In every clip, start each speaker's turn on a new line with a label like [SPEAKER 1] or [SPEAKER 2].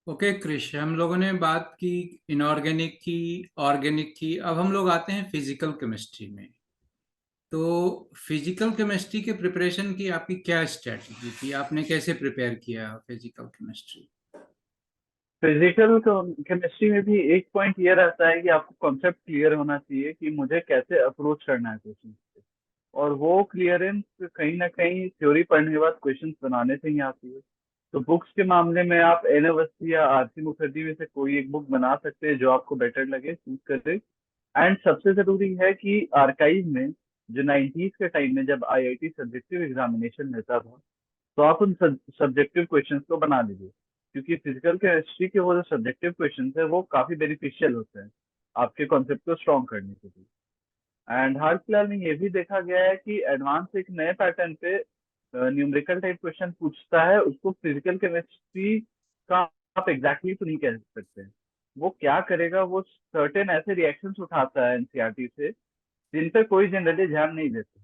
[SPEAKER 1] Okay Krrish, हम लोगों ने बात की इनऑर्गेनिक की, ऑर्गेनिक की। अब हम लोग आते हैं फिजिकल केमिस्ट्री में। तो फिजिकल केमिस्ट्री के प्रिपरेशन की आपकी क्या स्ट्रेटजी थी? आपने कैसे प्रिपेयर किया फिजिकल केमिस्ट्री?
[SPEAKER 2] फिजिकल केमिस्ट्री में भी एक पॉइंट ये रहता है कि आपको कॉन्सेप्ट क्लियर होना चाहिए कि मुझे कैसे अप्रोच करना है क्वेश्चन पे। और वो क्लियरेंस कहीं ना कहीं थ्योरी पढ़ने के बाद क्वेश्चंस बनाने से ही आती है। तो बुक्स के मामले में आप एन अवस्थी या आरसी मुखर्जी में से कोई एक बुक बना सकते हैं जो आपको बेटर लगे, चूज करे। एंड सबसे जरूरी है कि आर्काइव में जो 90s के टाइम में जब आईआईटी सब्जेक्टिव एग्जामिनेशन लेता था, तो आप उन सब्जेक्टिव क्वेश्चंस को बना लीजिए, क्योंकि फिजिकल केमिस्ट्री के वो जो सब्जेक्टिव क्वेश्चंस है वो काफी बेनिफिशियल होते हैं आपके कॉन्सेप्ट को स्ट्रॉन्ग करने के लिए। एंड हाल फिलहाल में ये भी देखा गया है कि एडवांस एक नए पैटर्न पे न्यूमेरिकल टाइप क्वेश्चन पूछता है, उसको फिजिकल केमिस्ट्री का आप एग्जैक्टली तो नहीं कह सकते। वो क्या करेगा, वो सर्टेन ऐसे रिएक्शंस उठाता है एनसीईआरटी से जिन पे कोई जनरली ध्यान नहीं देता,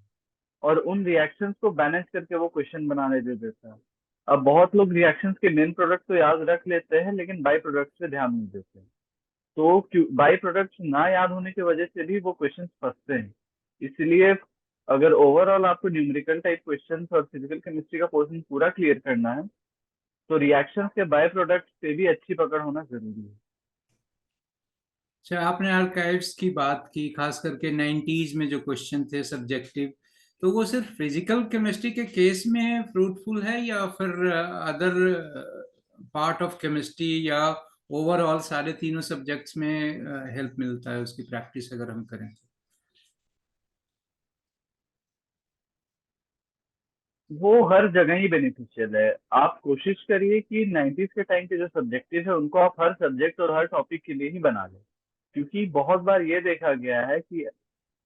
[SPEAKER 2] और उन रिएक्शंस को बैलेंस करके वो क्वेश्चन बनाने दे देता है। अब बहुत लोग रिएक्शंस के मेन प्रोडक्ट तो याद रख लेते हैं लेकिन बाई प्रोडक्ट पे ध्यान नहीं देते। तो बाई प्रोडक्ट ना याद होने की वजह से भी वो क्वेश्चंस फंसते हैं। इसलिए अगर ओवरऑल आपको न्यूमेरिकल टाइप क्वेश्चंस और फिजिकल केमिस्ट्री का पोर्शन पूरा क्लियर करना है, तो रिएक्शंस के बाय प्रोडक्ट पे भी अच्छी पकड़ होना जरूरी है।
[SPEAKER 1] अच्छा, आपने आर्काइव्स की बात की, खास करके 90s में जो क्वेश्चन थे सब्जेक्टिव। तो वो सिर्फ फिजिकल केमिस्ट्री के केस में फ्रूटफुल है, या फिर अदर पार्ट ऑफ केमिस्ट्री, या ओवरऑल सारे तीनों सब्जेक्ट्स में हेल्प मिलता है उसकी प्रैक्टिस अगर हम करें तो?
[SPEAKER 2] वो हर जगह ही बेनिफिशियल है। आप कोशिश करिए कि 90s के टाइम के जो सब्जेक्टिव है उनको आप हर सब्जेक्ट और हर टॉपिक के लिए ही बना लें। क्योंकि बहुत बार ये देखा गया है कि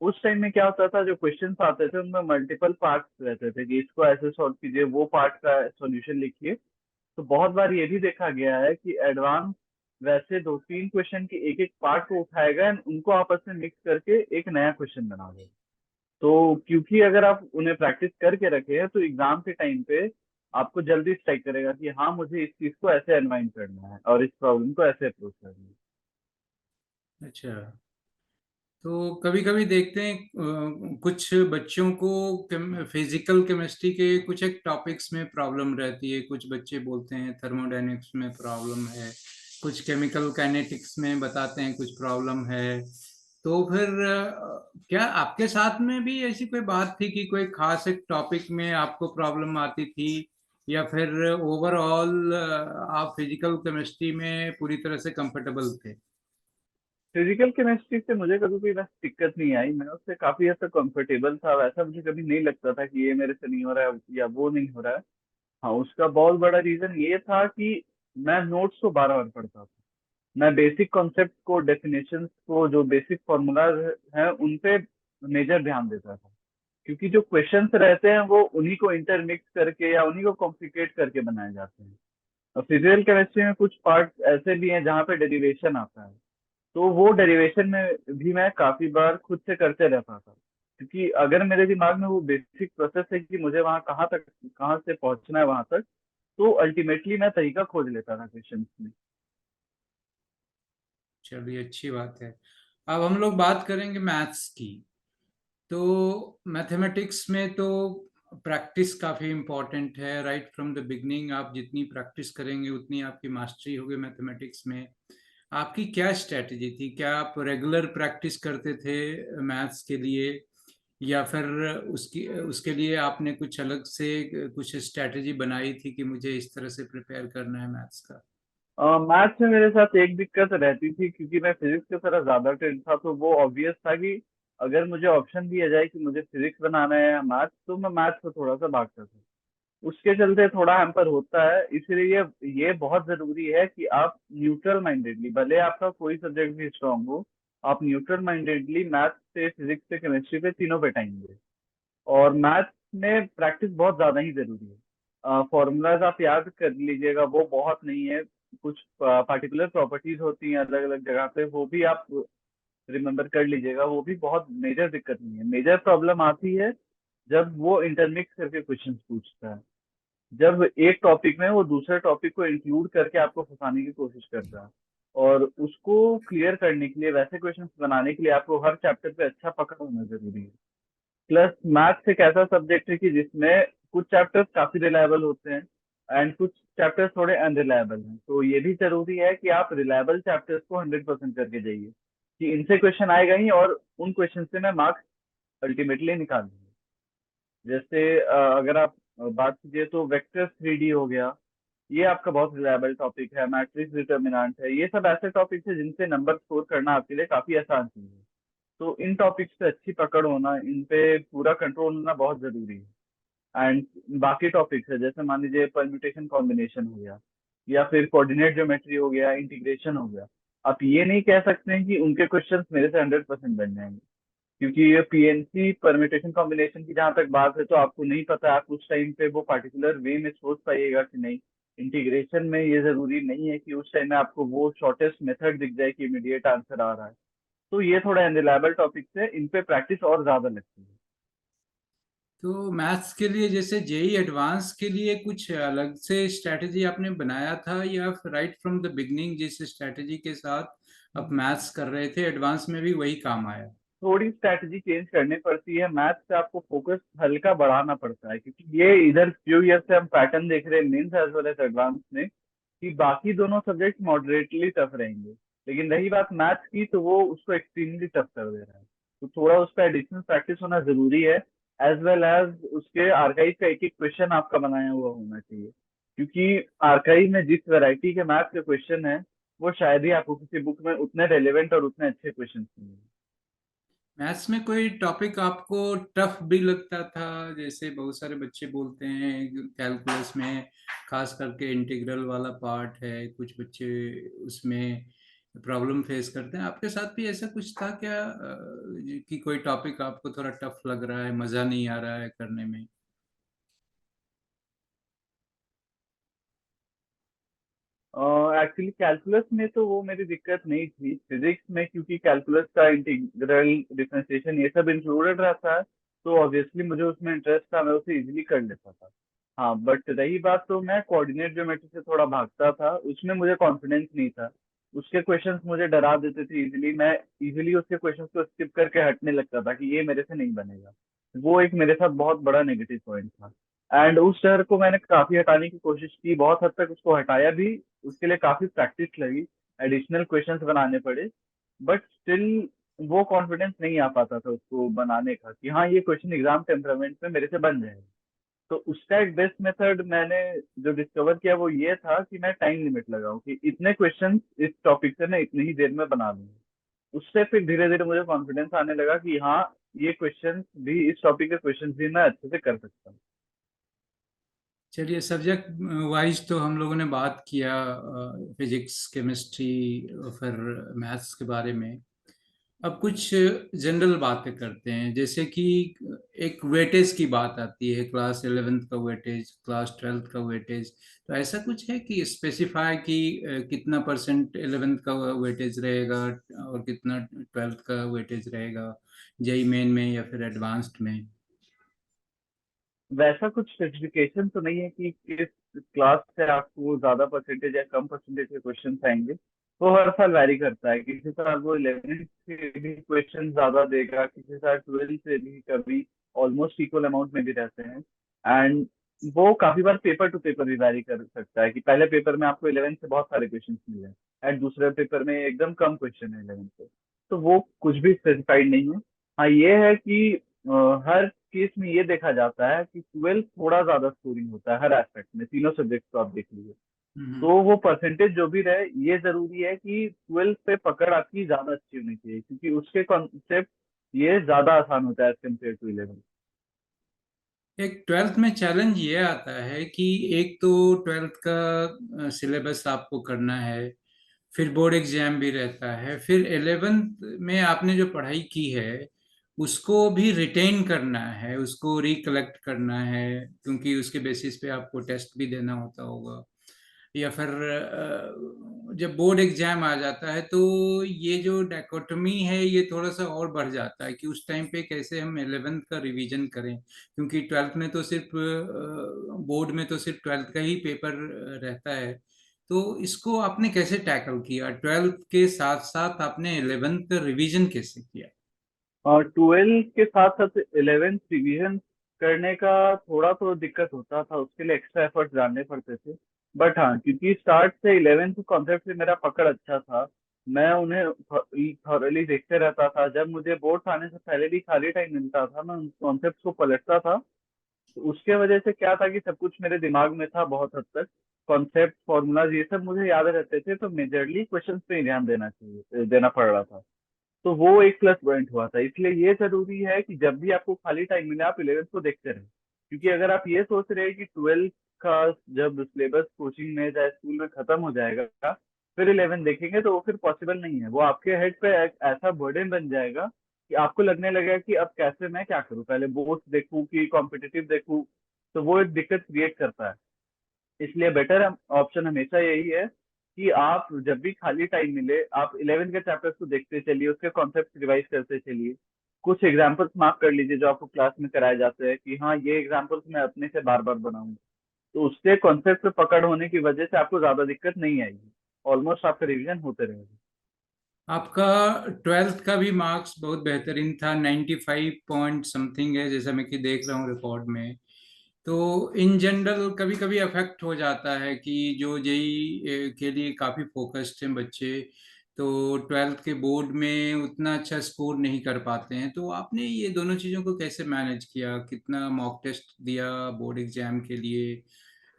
[SPEAKER 2] उस टाइम में क्या होता था, जो क्वेश्चंस आते थे उनमें मल्टीपल पार्ट्स रहते थे कि इसको ऐसे सॉल्व कीजिए, वो पार्ट का सॉल्यूशन लिखिए। तो बहुत बार ये भी देखा गया है कि एडवांस वैसे दो तीन क्वेश्चन के एक एक पार्ट को उठाएगा एंड उनको आपस में मिक्स करके एक नया क्वेश्चन बना देगा। तो क्योंकि अगर आप उन्हें प्रैक्टिस करके रखे हैं तो एग्जाम के टाइम पे आपको जल्दी स्ट्राइक करेगा कि हाँ, मुझे इस चीज को ऐसे अनवाइंड करना है और इस प्रॉब्लम को ऐसे अप्रोच करना है।
[SPEAKER 1] अच्छा। तो कभी कभी देखते हैं कुछ बच्चों को फिजिकल केमिस्ट्री के कुछ एक टॉपिक्स में प्रॉब्लम रहती है। कुछ बच्चे बोलते हैं थर्मोडायनेमिक्स में प्रॉब्लम है, कुछ केमिकल काइनेटिक्स में बताते हैं कुछ प्रॉब्लम है। तो फिर क्या आपके साथ में भी ऐसी कोई बात थी कि कोई खास एक टॉपिक में आपको प्रॉब्लम आती थी, या फिर ओवरऑल आप फिजिकल केमिस्ट्री में पूरी तरह से कंफर्टेबल थे?
[SPEAKER 2] फिजिकल केमिस्ट्री से मुझे कभी कोई बस दिक्कत नहीं आई, मैं उससे काफी हद तक कंफर्टेबल था। वैसा मुझे कभी नहीं लगता था कि ये मेरे से नहीं हो रहा है या वो नहीं हो रहा है। हाँ, उसका बहुत बड़ा रीजन ये था कि मैं नोट्स को बार बार पढ़ता था। मैं बेसिक कॉन्सेप्ट को, डेफिनेशंस को, जो बेसिक फॉर्मूलाज हैं उन पे मेजर ध्यान देता था। क्योंकि जो क्वेश्चंस रहते हैं वो उन्हीं को इंटरमिक्स करके या उन्हीं को कॉम्प्लिकेट करके बनाए जाते हैं। और फिजिकल केमिस्ट्री में कुछ पार्ट ऐसे भी हैं जहाँ पे डेरिवेशन आता है। तो वो डेरिवेशन में भी मैं काफी बार खुद से करते रहता था, क्योंकि अगर मेरे दिमाग में वो बेसिक प्रोसेस है कि मुझे वहाँ कहाँ तक, कहाँ से पहुंचना है वहां तक, तो अल्टीमेटली मैं तरीका खोज लेता था क्वेश्चंस में।
[SPEAKER 1] चलिए, अच्छी बात है। अब हम लोग बात करेंगे मैथ्स की। तो मैथमेटिक्स में तो प्रैक्टिस काफ़ी इम्पोर्टेंट है। राइट फ्रॉम द बिगनिंग आप जितनी प्रैक्टिस करेंगे उतनी आपकी मास्टरी होगी मैथमेटिक्स में। आपकी क्या स्ट्रेटजी थी? क्या आप रेगुलर प्रैक्टिस करते थे मैथ्स के लिए, या फिर उसकी उसके लिए आपने कुछ अलग से कुछ स्ट्रेटजी बनाई थी कि मुझे इस तरह से प्रिपेयर करना है मैथ्स का?
[SPEAKER 2] मैथ्स में मेरे साथ एक दिक्कत रहती थी, क्योंकि मैं फिजिक्स की तरफ ज्यादा टेंड था। तो वो ऑब्वियस था कि अगर मुझे ऑप्शन दिया जाए कि मुझे फिजिक्स बनाना है या मैथ्स, तो मैं मैथ्स को थोड़ा सा भागता था। उसके चलते थोड़ा हैम्पर होता है। इसलिए ये बहुत जरूरी है कि आप न्यूट्रल माइंडेडली, भले आपका कोई सब्जेक्ट भी स्ट्रांग हो, आप न्यूट्रल माइंडेडली मैथ्स से, फिजिक्स से, केमिस्ट्री पे, तीनों पे टाइम दें। और मैथ्स में प्रैक्टिस बहुत ज्यादा ही जरूरी है। फॉर्मूलाज आप याद कर लीजिएगा, वो बहुत नहीं है। कुछ पार्टिकुलर प्रॉपर्टीज होती हैं अलग अलग जगह पे, वो भी आप रिमेम्बर कर लीजिएगा। वो भी बहुत मेजर दिक्कत नहीं है। मेजर प्रॉब्लम आती है जब वो इंटरमिक्स करके क्वेश्चंस पूछता है। जब एक टॉपिक में वो दूसरे टॉपिक को इंक्लूड करके आपको फंसाने की कोशिश कर रहा है। और उसको क्लियर करने के लिए, वैसे क्वेश्चंस बनाने के लिए आपको हर चैप्टर पे अच्छा पकड़ होना जरूरी है। प्लस मैथ्स एक ऐसा सब्जेक्ट है कि जिसमें कुछ चैप्टर्स काफी रिलायबल होते हैं एंड कुछ चैप्टर्स थोड़े अनरिलायबल हैं। तो ये भी जरूरी है कि आप रिलायबल चैप्टर्स को 100% करके जाइए, कि इनसे क्वेश्चन आएगा ही और उन क्वेश्चन से मैं मार्क्स अल्टीमेटली निकाल दूंगा। जैसे अगर आप बात कीजिए तो वेक्टर 3D हो गया, ये आपका बहुत रिलायबल टॉपिक है। मैट्रिक्स डिटर्मिनेंट है, ये सब ऐसे टॉपिक्स है जिनसे नंबर स्कोर करना आपके लिए काफी आसान चीज है। तो इन टॉपिक्स पे अच्छी पकड़ होना, इन पे पूरा कंट्रोल होना बहुत जरूरी है। एंड बाकी टॉपिक्स है, जैसे मान लीजिए परम्यूटेशन कॉम्बिनेशन हो गया, या फिर कोऑर्डिनेट ज्योमेट्री हो गया, इंटीग्रेशन हो गया। आप ये नहीं कह सकते हैं कि उनके क्वेश्चंस मेरे से 100% बन जाएंगे, क्योंकि ये पीएनसी परम्यूटेशन कॉम्बिनेशन की जहां तक बात है तो आपको नहीं पता आप उस टाइम पे वो पार्टिकुलर वे में सोच पाइएगा कि नहीं। इंटीग्रेशन में ये जरूरी नहीं है कि उस टाइम में आपको वो शॉर्टेस्ट मेथड दिख जाए कि इमीडिएट आंसर आ रहा है। तो ये थोड़ा अनरिलायबल टॉपिक्स है, इन पे प्रैक्टिस और ज्यादा लगती है।
[SPEAKER 1] तो मैथ्स के लिए जैसे जेई एडवांस के लिए कुछ अलग से स्ट्रैटेजी आपने बनाया था, या राइट फ्रॉम द बिगनिंग जिस स्ट्रैटेजी के साथ आप मैथ्स कर रहे थे एडवांस में भी वही काम आया?
[SPEAKER 2] थोड़ी स्ट्रैटेजी चेंज करनी पड़ती है, मैथ से आपको फोकस हल्का बढ़ाना पड़ता है, क्योंकि ये इधर फ्यू ईयर से हम पैटर्न देख रहे हैं mains as well as advance में, कि बाकी दोनों सब्जेक्ट मॉडरेटली टफ रहेंगे, लेकिन रही बात मैथ्स की तो वो उसको एक्सट्रीमली टफ कर दे रहा है। तो थोड़ा उस पर एडिशनल प्रैक्टिस होना जरूरी है, एज वेल एज उसके आर्काइव का एक एक क्वेश्चन आपका बनाया हुआ होना चाहिए, क्योंकि आर्काइव में जिस वैरायटी के मैथ के क्वेश्चन है वो शायद ही आपको किसी बुक में उतने रेलेवेंट और उतने अच्छे क्वेश्चन मिलेंगे।
[SPEAKER 1] मैथ्स में कोई टॉपिक आपको टफ भी लगता था? जैसे बहुत सारे बच्चे बोलते हैं कैलकुलस में, खास करके इंटीग्रल वाला पार्ट है, कुछ बच्चे उसमें प्रॉब्लम फेस करते हैं। आपके साथ भी ऐसा कुछ था क्या, कि कोई टॉपिक आपको थोड़ा टफ लग रहा है, मजा नहीं आ रहा है करने में?
[SPEAKER 2] एक्चुअली कैलकुलस में तो वो मेरी दिक्कत नहीं थी, फिजिक्स में क्योंकि कैलकुलस का इंटीग्रल डिफरेंशिएशन ये सब इंक्लूडेड रहता है, तो ऑब्वियसली मुझे उसमें इंटरेस्ट था, मैं उसे इजीली कर लेता था। हाँ, बट रही बात तो मैं कोऑर्डिनेट ज्योमेट्री से थोड़ा भागता था, उसमें मुझे कॉन्फिडेंस नहीं था। उसके क्वेश्चंस मुझे डरा देते थे इजीली, मैं इजीली उसके क्वेश्चंस को स्किप करके हटने लगता था कि ये मेरे से नहीं बनेगा। वो एक मेरे साथ बहुत बड़ा नेगेटिव पॉइंट था। एंड उस डर को मैंने काफी हटाने की कोशिश की, बहुत हद तक उसको हटाया भी। उसके लिए काफी प्रैक्टिस लगी, एडिशनल क्वेश्चंस बनाने पड़े, बट स्टिल वो कॉन्फिडेंस नहीं आ पाता था उसको बनाने का कि हाँ ये क्वेश्चन एग्जाम टेम्परामेंट में मेरे से बन जाएगा। तो उसका एक बेस्ट मेथड मैंने जो डिस्कवर किया वो ये था कि मैं टाइम लिमिट लगाऊं, कि इतने क्वेश्चन इस टॉपिक से मैं इतनी ही देर में बना लूंगा। उससे फिर धीरे धीरे मुझे कॉन्फिडेंस आने लगा कि हाँ ये क्वेश्चन भी, इस टॉपिक के क्वेश्चन भी मैं अच्छे से कर सकता हूँ।
[SPEAKER 1] चलिए, सब्जेक्ट वाइज तो हम लोगों ने बात किया, फिजिक्स, केमिस्ट्री, फिर मैथ्स के बारे में। अब कुछ जनरल बातें करते हैं, जैसे कि एक वेटेज की बात आती है, क्लास 11th का वेटेज, क्लास 12th का वेटेज। तो ऐसा कुछ है कि स्पेसिफाई कि कितना परसेंट 11th का वेटेज रहेगा और कितना 12th का वेटेज रहेगा, जेई मेन में या फिर एडवांस्ड में?
[SPEAKER 2] वैसा कुछ स्पेसिफिकेशन तो नहीं है कि किस क्लास से आपको ज्यादा परसेंटेज या कम परसेंटेज के क्वेश्चन आएंगे। वो हर साल वैरी करता है, किसी साल वो 11th से भी क्वेश्चन ज्यादा देगा, किसी साल 12th से भी कभी ऑलमोस्ट इक्वल अमाउंट में भी रहते हैं। एंड वो काफी बार पेपर टू पेपर भी वैरी कर सकता है, कि पहले पेपर में आपको 11th से बहुत सारे क्वेश्चन मिले हैं एंड दूसरे पेपर में एकदम कम क्वेश्चन है 11th से। तो वो कुछ भी स्पेसिफाइड नहीं है। हाँ ये है कि हर केस में ये देखा जाता है कि 12th थोड़ा ज्यादा स्कोरिंग होता है हर एस्पेक्ट में, तीनों सब्जेक्ट को आप देख लीजिए।
[SPEAKER 1] हम्म।
[SPEAKER 2] तो वो परसेंटेज जो भी रहे, ये जरूरी है कि 12th पे पकड़ आपकी ज्यादा अच्छी होनी चाहिए, क्योंकि उसके कॉन्सेप्ट ये ज्यादा आसान होता है एज कम्पेयर टू 11th।
[SPEAKER 1] एक 12th में चैलेंज ये आता है कि एक तो 12th का सिलेबस आपको करना है, फिर बोर्ड एग्जाम भी रहता है, फिर 11th में आपने जो पढ़ाई की है उसको भी रिटेन करना है, उसको रिकलेक्ट करना है, क्योंकि उसके बेसिस पे आपको टेस्ट भी देना होता होगा। या फिर जब बोर्ड एग्जाम आ जाता है तो ये जो डायकोटमी है ये थोड़ा सा और बढ़ जाता है कि उस टाइम पे कैसे हम 11th का रिवीजन करें, क्योंकि 12th में तो सिर्फ बोर्ड में तो सिर्फ 12th का ही पेपर रहता है। तो इसको आपने कैसे टैकल किया, 12th के साथ साथ आपने 11th का रिवीजन कैसे किया?
[SPEAKER 2] और 12th के साथ साथ 11th रिवीजन करने का थोड़ा तो दिक्कत होता था, उसके लिए एक्स्ट्रा एफर्ट्स डालने पड़ते थे। बट हाँ, क्योंकि स्टार्ट से 11th कॉन्सेप्ट से मेरा पकड़ अच्छा था, मैं उन्हें थॉरली देखते रहता था। जब मुझे बोर्ड्स आने से पहले भी खाली टाइम मिलता था, मैं उन कॉन्सेप्ट को पलटता था। तो उसके वजह से क्या था कि सब कुछ मेरे दिमाग में था बहुत हद तक। कॉन्सेप्ट फॉर्मूलाज ये सब मुझे याद रहते थे, तो मेजरली क्वेश्चंस पे ही ध्यान देना पड़ रहा था। तो वो एक प्लस पॉइंट हुआ था। इसलिए ये जरूरी है कि जब भी आपको खाली टाइम मिले आप 11th को देखते रहें। क्योंकि अगर आप ये सोच रहे हैं कि 12th का जब सिलेबस कोचिंग में चाहे स्कूल में खत्म हो जाएगा फिर 11th देखेंगे, तो वो फिर पॉसिबल नहीं है। वो आपके हेड पे एक ऐसा बर्डन बन जाएगा कि आपको लगने लगेगा कि अब कैसे मैं क्या करूं, पहले बोर्ड्स देखूं कि कॉम्पिटिटिव देखूं। तो वो एक दिक्कत क्रिएट करता है। इसलिए बेटर ऑप्शन हमेशा यही है कि आप जब भी खाली टाइम मिले आप 11th के चैप्टर्स को देखते चलिए, उसके कॉन्सेप्ट रिवाइज करते चलिए। कुछ एग्जाम्पल्स मार्क कर लीजिए जो आपको क्लास में कराए जाते हैं कि हाँ ये एग्जाम्पल्स मैं अपने से बार बार बनाऊंगा। तो उससे कॉन्सेप्ट पे पकड़ होने की वजह से आपको ज्यादा दिक्कत नहीं आएगी। ऑलमोस्ट आपका रिवीजन होते रहेगा।
[SPEAKER 1] आपका 12th का भी मार्क्स बहुत बेहतरीन था, 95 पॉइंट समथिंग है जैसा मैं कि देख रहा हूँ रिकॉर्ड में। तो इन जनरल कभी कभी अफेक्ट हो जाता है कि जो जेई के लिए काफ़ी फोकस्ड हैं बच्चे, तो 12th के बोर्ड में उतना अच्छा स्कोर नहीं कर पाते हैं। तो आपने ये दोनों चीज़ों को कैसे मैनेज किया, कितना मॉक टेस्ट दिया बोर्ड एग्जाम के लिए,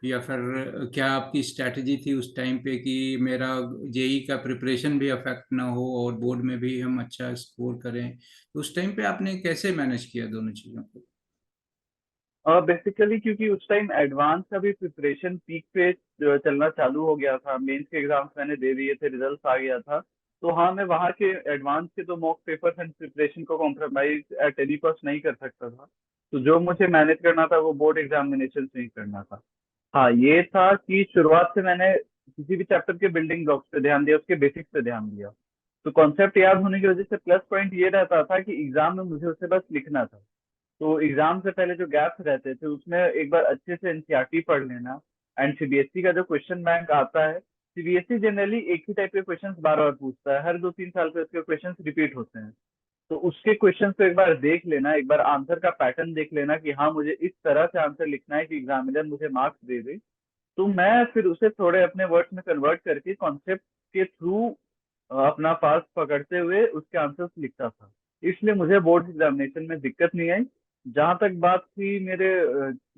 [SPEAKER 1] या फिर क्या आपकी स्ट्रैटेजी थी उस टाइम पे कि मेरा जेई का प्रिपरेशन भी अफेक्ट ना हो और बोर्ड में भी हम अच्छा स्कोर करें? तो उस टाइम पे आपने कैसे मैनेज किया दोनों चीज़ों को?
[SPEAKER 2] बेसिकली क्योंकि उस टाइम एडवांस का भी प्रिपरेशन पीक पे चलना चालू हो गया था, मेंस के एग्जाम्स मैंने दे दिए थे, रिजल्ट्स आ गया था। तो हाँ, मैं वहाँ के एडवांस के तो मॉक पेपर्स एंड प्रिपरेशन को कॉम्प्रोमाइज एट एनी कॉस्ट नहीं कर सकता था। तो जो मुझे मैनेज करना था वो बोर्ड एग्जामिनेशन से ही करना था। हाँ, ये था कि शुरुआत से मैंने किसी भी चैप्टर के बिल्डिंग ब्लॉक्स पे ध्यान दिया, उसके बेसिक्स पे ध्यान दिया। तो कॉन्सेप्ट याद होने की वजह से प्लस पॉइंट ये रहता था कि एग्जाम में मुझे उसे बस लिखना था। तो एग्जाम से पहले जो गैप्स रहते थे उसमें एक बार अच्छे से एनसीईआरटी पढ़ लेना। एंड सीबीएसई का जो क्वेश्चन बैंक आता है, सीबीएसई जनरली एक ही टाइप के क्वेश्चंस बार बार पूछता है, हर 2-3 साल पे उसके क्वेश्चंस रिपीट होते हैं। तो उसके क्वेश्चन को एक बार देख लेना, एक बार आंसर का पैटर्न देख लेना कि हाँ मुझे इस तरह से आंसर लिखना है कि एग्जामिनर मुझे मार्क्स दे दे। तो मैं फिर उसे थोड़े अपने वर्ड्स में कन्वर्ट करके कॉन्सेप्ट के थ्रू अपना पास पकड़ते हुए उसके आंसर्स लिखता था। इसलिए मुझे बोर्ड एग्जामिनेशन में दिक्कत नहीं आई। जहाँ तक बात थी मेरे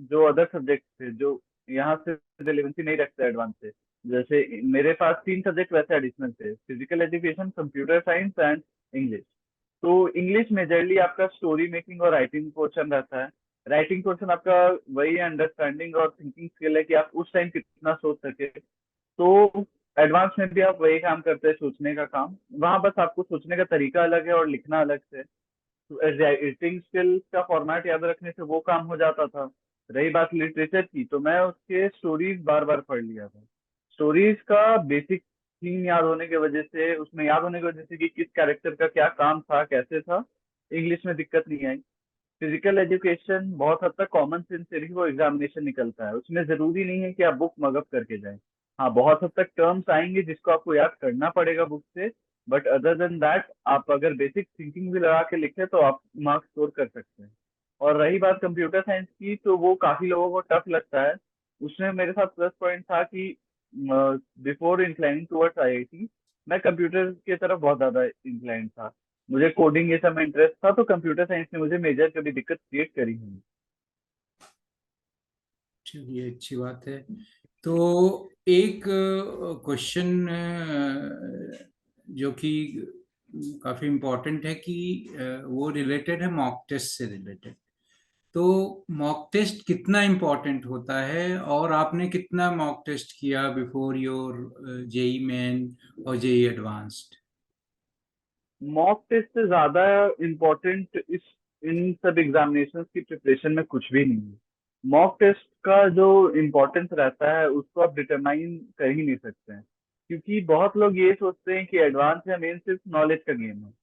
[SPEAKER 2] जो अदर सब्जेक्ट थे जो यहाँ से रिलेवेंसी नहीं रखते एडवांस से, जैसे मेरे पास 3 सब्जेक्ट वैसे एडिशनल थे, physical education, computer science and English. तो इंग्लिश मेजरली आपका स्टोरी मेकिंग और राइटिंग पोर्शन रहता है। राइटिंग पोर्शन आपका वही अंडरस्टैंडिंग और थिंकिंग स्किल है कि आप उस टाइम कितना सोच सके। तो एडवांस में भी आप वही काम करते हैं, सोचने का काम। वहां बस आपको सोचने का तरीका अलग है और लिखना अलग से। तो राइटिंग स्किल्स का फॉर्मेट याद रखने से वो काम हो जाता था। रही बात लिटरेचर की, तो मैं उसके स्टोरीज बार बार पढ़ लिया था। स्टोरीज का बेसिक थीम याद होने की वजह से, उसमें याद होने की वजह से कि किस कैरेक्टर का क्या काम था कैसे था, इंग्लिश में दिक्कत नहीं आई। फिजिकल एजुकेशन बहुत हद तक कॉमन सेंस से ही वो एग्जामिनेशन निकलता है, उसमें जरूरी नहीं है कि आप बुक मगअप करके जाएं। हाँ, बहुत हद तक टर्म्स आएंगे जिसको आपको याद करना पड़ेगा बुक से। बट अदर देन दैट आप अगर बेसिक थिंकिंग भी लगा के लिखे तो आप मार्क्स स्कोर कर सकते हैं। और रही बात कंप्यूटर साइंस की, तो वो काफी लोगों को टफ लगता है। उसमें मेरे साथ प्लस पॉइंट था कि बिफोर इंक्लाइनिंग टुवर्ड्स आईआईटी मैं कंप्यूटर की तरफ बहुत ज्यादा इंक्लाइंड था। मुझे कोडिंग ये सब में इंटरेस्ट था, तो कंप्यूटर साइंस ने मुझे मेजर कभी दिक्कत क्रिएट करी नहीं।
[SPEAKER 1] चलिए, अच्छी बात है। तो एक क्वेश्चन जो कि काफी इम्पोर्टेंट है कि वो रिलेटेड है मॉक टेस्ट से रिलेटेड। तो मॉक टेस्ट कितना इम्पोर्टेंट होता है और आपने कितना मॉक टेस्ट किया बिफोर योर जेई मेन और जेई एडवांस्ड?
[SPEAKER 2] मॉक टेस्ट से ज्यादा इम्पोर्टेंट इस इन सब एग्जामिनेशन की प्रिपरेशन में कुछ भी नहीं है। मॉक टेस्ट का जो इम्पोर्टेंस रहता है उसको आप डिटरमाइन कर ही नहीं सकते हैं। क्योंकि बहुत लोग ये सोचते हैं कि एडवांस या मेन सिर्फ नॉलेज का गेम है।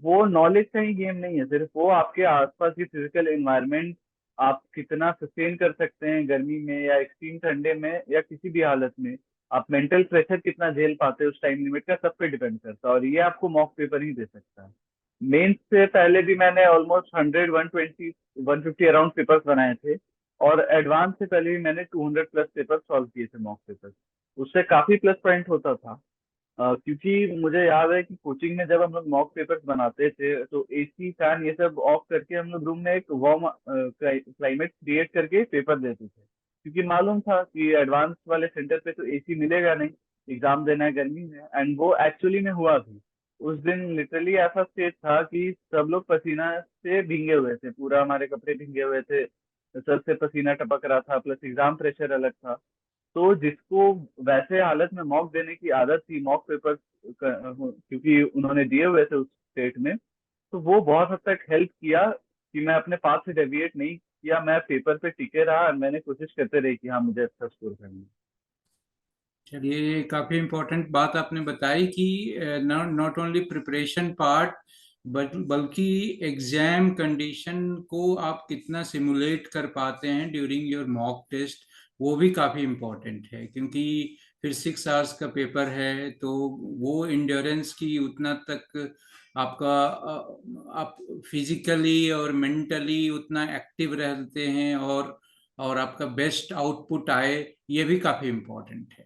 [SPEAKER 2] वो नॉलेज का ही गेम नहीं है सिर्फ, वो आपके आसपास की फिजिकल एनवायरनमेंट, आप कितना सस्टेन कर सकते हैं गर्मी में या एक्सट्रीम ठंडे में या किसी भी हालत में, आप मेंटल प्रेशर कितना झेल पाते हैं उस टाइम लिमिट का, सब पे डिपेंड करता है। और ये आपको मॉक पेपर ही दे सकता है। मेंस से पहले भी मैंने ऑलमोस्ट 100, 120, 150 अराउंड पेपर्स बनाए थे। और एडवांस से पहले भी मैंने 200 प्लस पेपर सॉल्व किए थे मॉक पेपर। उससे काफी प्लस पॉइंट होता था। क्योंकि मुझे याद है कि कोचिंग में जब हम लोग मॉक पेपर्स बनाते थे तो एसी फैन ये सब ऑफ करके हम लोग रूम में एक वार्म क्लाइमेट क्रिएट करके पेपर देते थे, क्योंकि मालूम था कि एडवांस वाले सेंटर पे तो एसी मिलेगा नहीं, एग्जाम देना है गर्मी में। एंड वो एक्चुअली में हुआ भी। उस दिन लिटरली ऐसा स्टेज था कि सब लोग पसीना से भीगे हुए थे, पूरा हमारे कपड़े भीगे हुए थे, सर से पसीना टपक रहा था, प्लस एग्जाम प्रेशर अलग था। तो जिसको वैसे हालत में मॉक देने की आदत थी, मॉक पेपर क्योंकि उन्होंने दिए हुए थे उस स्टेट में, तो वो बहुत हद तक हेल्प किया कि मैं अपने पाथ से डेविएट नहीं किया, मैं पेपर पे टिके रहा और मैंने कोशिश करते रही कि हाँ मुझे अच्छा स्कोर करना है।
[SPEAKER 1] चलिए, काफी इम्पोर्टेंट बात आपने बताई कि नॉट ओनली प्रिपरेशन पार्ट बल्कि एग्जाम कंडीशन को आप कितना सिमुलेट कर पाते हैं ड्यूरिंग योर मॉक टेस्ट, वो भी काफी इम्पोर्टेंट है। क्योंकि फिर 6 आवर्स का पेपर है, तो वो इंड्योरेंस की उतना तक आपका आप फिजिकली और मेंटली उतना एक्टिव रहते हैं, और आपका बेस्ट आउटपुट आए, ये भी काफी इम्पोर्टेंट है।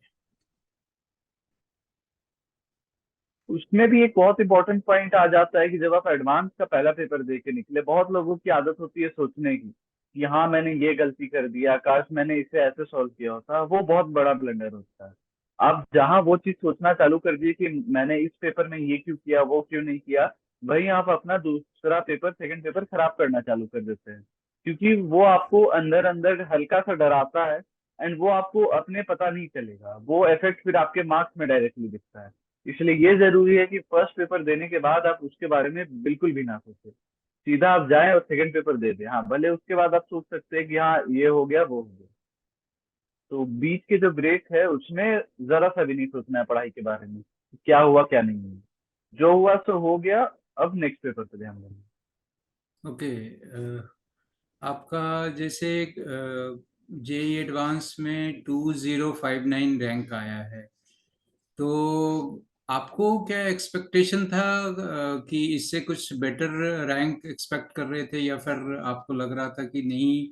[SPEAKER 2] उसमें भी एक बहुत इंपॉर्टेंट पॉइंट आ जाता है कि जब आप एडवांस का पहला पेपर दे के निकले, बहुत लोगों की आदत होती है सोचने की कि हाँ मैंने ये गलती कर दिया, काश मैंने इसे ऐसे सॉल्व किया होता। वो बहुत बड़ा ब्लंडर होता है। आप जहाँ वो चीज सोचना चालू कर दिए कि मैंने इस पेपर में ये क्यों किया, वो क्यों नहीं किया, वहीं आप अपना दूसरा पेपर, सेकंड पेपर खराब करना चालू कर देते हैं। क्योंकि वो आपको अंदर अंदर हल्का सा डराता है। एंड वो आपको अपने पता नहीं चलेगा, वो इफेक्ट फिर आपके मार्क्स में डायरेक्टली दिखता है। इसलिए ये जरूरी है कि फर्स्ट पेपर देने के बाद आप उसके बारे में बिल्कुल भी ना सोचें, सीधा आप जाएं और सेकंड पेपर दे दें। हाँ भले उसके बाद आप सोच सकते हैं कि हाँ ये हो गया वो हो गया। तो बीच के जो ब्रेक है उसमें जरा सा भी नहीं सोचना है पढ़ाई के बारे में कि क्या हुआ क्या नहीं हुआ। जो हुआ सो हो गया, अब नेक्स्ट पेपर पे ध्यान देना।
[SPEAKER 1] ओके। आपका जैसे जेई एडवांस में 2059 रैंक आया है, तो आपको क्या एक्सपेक्टेशन था कि इससे कुछ बेटर रैंक एक्सपेक्ट कर रहे थे, या फिर आपको लग रहा था कि नहीं,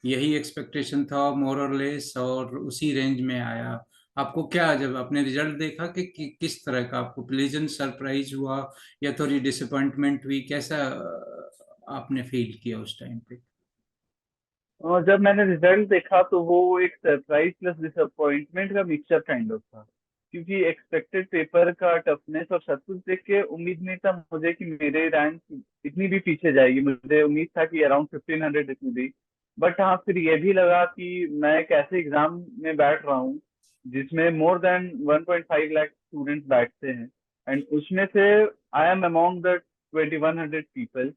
[SPEAKER 1] यही एक्सपेक्टेशन था मोर और लेस, और उसी रेंज में आया? आपको क्या, जब आपने रिजल्ट देखा कि किस तरह का आपको प्लेजेंट सरप्राइज हुआ, या थोड़ी डिसअपॉइंटमेंट हुई, कैसा आपने फील किया उस टाइम पे?
[SPEAKER 2] और जब मैंने रिजल्ट देखा तो वो एक सरप्राइज प्लस डिसअपॉइंटमेंट का मिक्सचर काइंड ऑफ था। क्योंकि एक्सपेक्टेड पेपर का टफनेस और सब कुछ देख के उम्मीद नहीं था मुझे कि मेरे रैंक इतनी भी पीछे जाएगी। मुझे उम्मीद था कि अराउंड 1500 इतनी भी। बट हाँ फिर ये भी लगा कि मैं एक ऐसे एग्जाम में बैठ रहा हूँ जिसमें मोर देन 1.5 लाख स्टूडेंट्स बैठते हैं। एंड उसमें से I am among the 2100 people.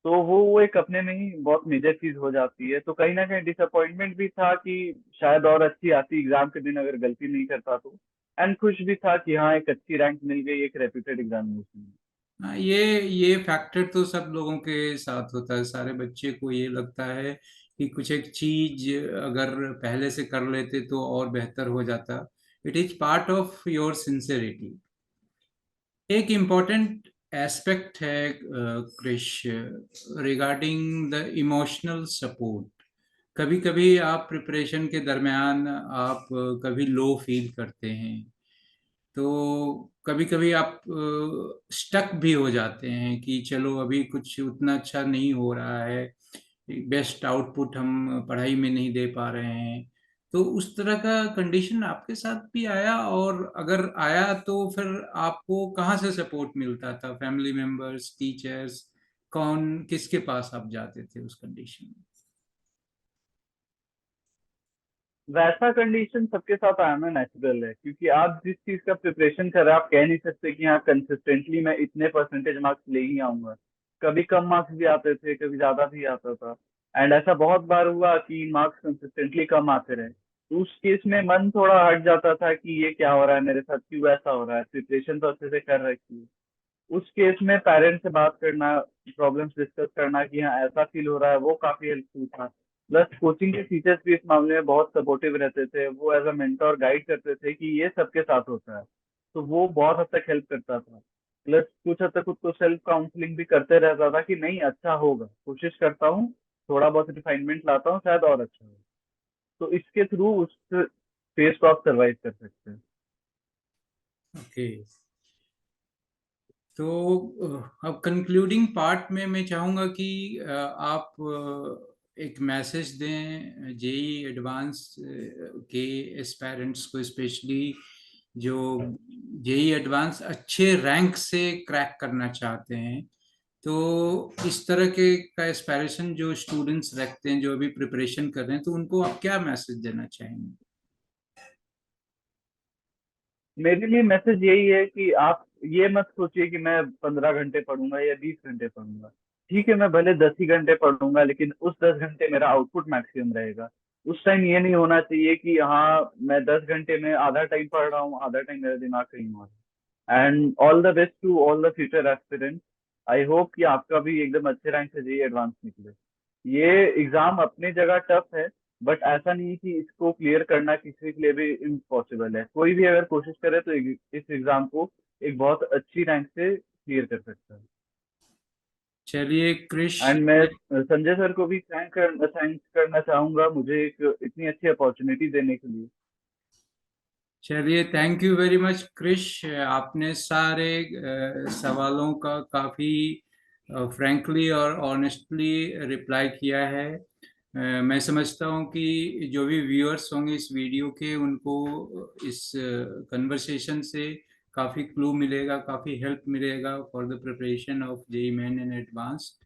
[SPEAKER 2] तो वो एक अपने में ही बहुत मेजर चीज हो जाती है। तो कहीं ना कहीं डिसअपॉइंटमेंट भी था कि शायद और अच्छी आती एग्जाम के दिन अगर गलती नहीं करता तो। एंड खुश भी था कि हाँ एक अच्छी रैंक मिल गई एक रेप्यूटेड एग्जामिनेशन में।
[SPEAKER 1] हाँ, ये फैक्टर तो सब लोगों के साथ होता है। सारे बच्चे को ये लगता है कि कुछ एक चीज अगर पहले से कर लेते तो और बेहतर हो जाता। It is part of your sincerity. एक इम्पॉर्टेंट एस्पेक्ट है Krish, regarding the emotional support. कभी कभी आप प्रिपरेशन के दरमियान आप कभी लो फील करते हैं, तो कभी कभी आप स्टक भी हो जाते हैं कि चलो अभी कुछ उतना अच्छा नहीं हो रहा है, बेस्ट आउटपुट हम पढ़ाई में नहीं दे पा रहे हैं। तो उस तरह का कंडीशन आपके साथ भी आया? और अगर आया तो फिर आपको कहाँ से सपोर्ट मिलता था? फैमिली मेंबर्स, टीचर्स, कौन, किसके पास आप जाते थे उस कंडीशन में?
[SPEAKER 2] वैसा कंडीशन सबके साथ आना नेचुरल है, क्योंकि आप जिस चीज का प्रिपरेशन कर रहे हैं आप कह नहीं सकते कि हाँ कंसिस्टेंटली मैं इतने परसेंटेज मार्क्स ले ही आऊंगा। कभी कम मार्क्स भी आते थे, कभी ज्यादा भी आता था। एंड ऐसा बहुत बार हुआ कि मार्क्स कंसिस्टेंटली कम आते रहे। उस केस में मन थोड़ा हट जाता था कि ये क्या हो रहा है मेरे साथ, क्यों ऐसा हो रहा है, प्रिपरेशन तो अच्छे से कर रखी है। उस केस में पेरेंट्स से बात करना, प्रॉब्लम्स डिस्कस करना कि हाँ ऐसा फील हो रहा है, वो काफी हेल्पफुल था। प्लस कोचिंग के टीचर्स भी इस मामले में बहुत सपोर्टिव रहते थे, वो एज अ मेंटर गाइड करते थे कि ये सबके साथ होता है, तो वो बहुत हद तक हेल्प करता था। प्लस कुछ हद तक खुद को सेल्फ काउंसलिंग भी करते रहता था कि नहीं अच्छा होगा, कोशिश करता हूँ, थोड़ा बहुत रिफाइनमेंट लाता हूँ, शायद और अच्छा हो। तो इसके थ्रू उस फेस को आप सर्वाइव कर सकते हैं।
[SPEAKER 1] ओके। तो अब कंक्लूडिंग पार्ट में मैं चाहूँगा कि आप एक मैसेज दें जेई एडवांस के एस्पायरेंट्स को, स्पेशली जो जेई एडवांस अच्छे रैंक से क्रैक करना चाहते हैं। तो इस तरह के का एस्पायरेशन जो स्टूडेंट्स रखते हैं, जो अभी प्रिपरेशन कर रहे हैं, तो उनको आप क्या मैसेज देना चाहेंगे?
[SPEAKER 2] मेरे लिए मैसेज यही है कि आप ये मत सोचिए कि मैं 15 घंटे पढ़ूंगा या 20 घंटे पढ़ूंगा। ठीक है, मैं भले 10 ही घंटे पढ़ूंगा, लेकिन उस 10 घंटे मेरा आउटपुट मैक्सिमम रहेगा। उस टाइम ये नहीं होना चाहिए कि हाँ मैं 10 घंटे में आधा टाइम पढ़ रहा हूँ, आधा टाइम मेरा दिमाग कहीं और है। And all the best to all the future aspirants. I hope कि आपका भी एकदम अच्छे रैंक से जेई एडवांस निकले। ये एग्जाम अपनी जगह टफ है, बट ऐसा नहीं है कि इसको क्लियर करना किसी के लिए भी इम्पॉसिबल है। कोई भी अगर कोशिश करे तो इस एग्जाम को एक बहुत अच्छी रैंक से क्लियर कर सकता है।
[SPEAKER 1] चलिए क्रिश।
[SPEAKER 2] एंड मैं संजय सर को भी थैंक्स करना चाहूंगा मुझे एक इतनी अच्छी अपॉर्चुनिटी देने के लिए।
[SPEAKER 1] चलिए, thank you very much Krish. आपने सारे सवालों का काफ़ी फ्रैंकली और ऑनेस्टली रिप्लाई किया है। मैं समझता हूँ कि जो भी व्यूअर्स होंगे इस वीडियो के, उनको इस कन्वर्सेशन से काफ़ी क्लू मिलेगा, काफ़ी हेल्प मिलेगा for the preparation of JEE Main in advance.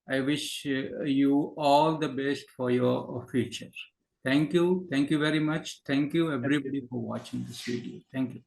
[SPEAKER 1] I wish you all the best for your future. Thank you. Thank you very much. Thank you
[SPEAKER 2] thank
[SPEAKER 1] everybody
[SPEAKER 2] you.
[SPEAKER 1] for watching this video. Thank you.